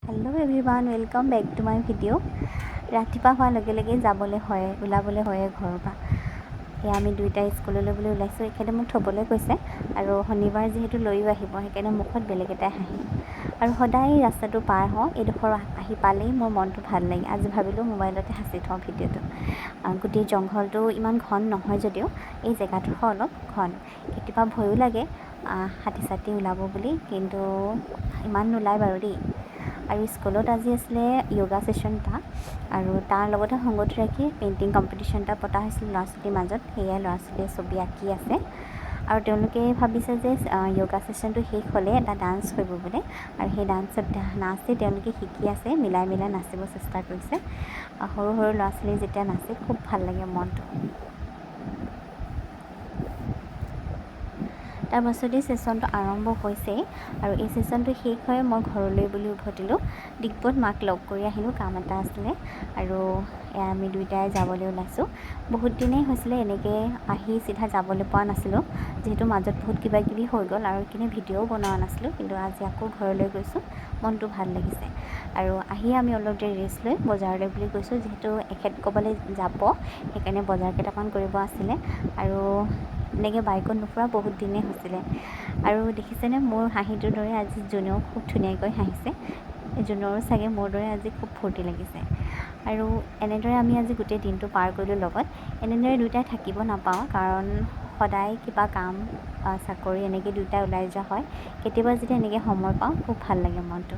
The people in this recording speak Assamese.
Hello' everyone, welcome back to my video'. ৰাতিপুৱা হোৱাৰ লগে লগে ওলাবলৈ হয়ে ঘৰৰ পৰা। এয়া আমি দুইটাই স্কুললৈ বুলি ওলাইছোঁ। এখেতে মোক থ'বলৈ কৈছে আৰু শনিবাৰ যিহেতু লৈও আহিব, সেইকাৰণে মুখত বেলেগ এটাই হাঁহি। আৰু সদায় ৰাস্তাটো পাৰ হওঁ, এইডোখৰ আহি পালেই মোৰ মনটো ভাল লাগে। আজি ভাবিলোঁ মোবাইলতে সাঁচি থওঁ ভিডিঅ'টো। গোটেই জংঘলটো ইমান ঘন নহয় যদিও এই জেগাডোখৰ অলপ ঘন। কেতিয়াবা ভয়ো লাগে হাতী চাতি ওলাব বুলি, কিন্তু ইমান নোলায় বাৰু দেই। আৰু স্কুলত আজি আছিলে য়োগা ছেশ্যন এটা, আৰু তাৰ লগতে সংগতি ৰাখি পেইণ্টিং কম্পিটিশ্যন এটা পতা হৈছিল ল'ৰা ছোৱালীৰ মাজত। সেয়াই ল'ৰা ছোৱালীয়ে ছবি আঁকি আছে আৰু তেওঁলোকে ভাবিছে যে য়োগা ছেশ্যনটো শেষ হ'লে এটা ডান্স কৰিব বোলে, আৰু সেই নাচেই তেওঁলোকে শিকি আছে, মিলাই নাচিব চেষ্টা কৰিছে। সৰু সৰু ল'ৰা ছোৱালী যেতিয়া নাচে খুব ভাল লাগে মনটো। তাৰপাছতেই ছেশ্যনটো আৰম্ভ হৈছেই, আৰু এই ছেশ্যনটো শেষ হৈ মই ঘৰলৈ বুলি উভতিলোঁ। ডিগবৈত মাক লগ কৰি আহিলোঁ, কাম এটা আছিলে, আৰু এয়া আমি দুইটাই যাবলৈ ওলাইছোঁ। বহুত দিনেই হৈছিলে এনেকৈ আহি চিধা যাবলৈ পোৱা নাছিলোঁ, যিহেতু মাজত বহুত কিবা কিবি হৈ গ'ল আৰু এইখিনি ভিডিঅ'ও বনোৱা নাছিলোঁ। কিন্তু আজি আকৌ ঘৰলৈ গৈছোঁ, মনটো ভাল লাগিছে। আৰু আহি আমি অলপ দেৰি ৰেষ্ট লৈ বজাৰলৈ বুলি গৈছোঁ, যিহেতু এখেত ক'বলৈ যাব, সেইকাৰণে বজাৰ কেইটামান কৰিব আছিলে। আৰু এনেকৈ বাইকত নুফুৰা বহুত দিনেই হৈছিলে। আৰু দেখিছেনে মোৰ হাঁহিটোৰ দৰে আজি জুনেও খুব ধুনীয়াকৈ হাঁহিছে। জুনৰো চাগে মোৰ দৰে আজি খুব ফূৰ্তি লাগিছে। আৰু এনেদৰে আমি আজি গোটেই দিনটো পাৰ কৰিলোঁ লগত। এনেদৰে দুয়োটাই থাকিব নাপাওঁ, কাৰণ সদায় কিবা কাম চাকৰি এনেকৈ দুয়োটাই ওলাই যোৱা হয়। কেতিয়াবা যেতিয়া এনেকৈ সময় পাওঁ খুব ভাল লাগে মনটো।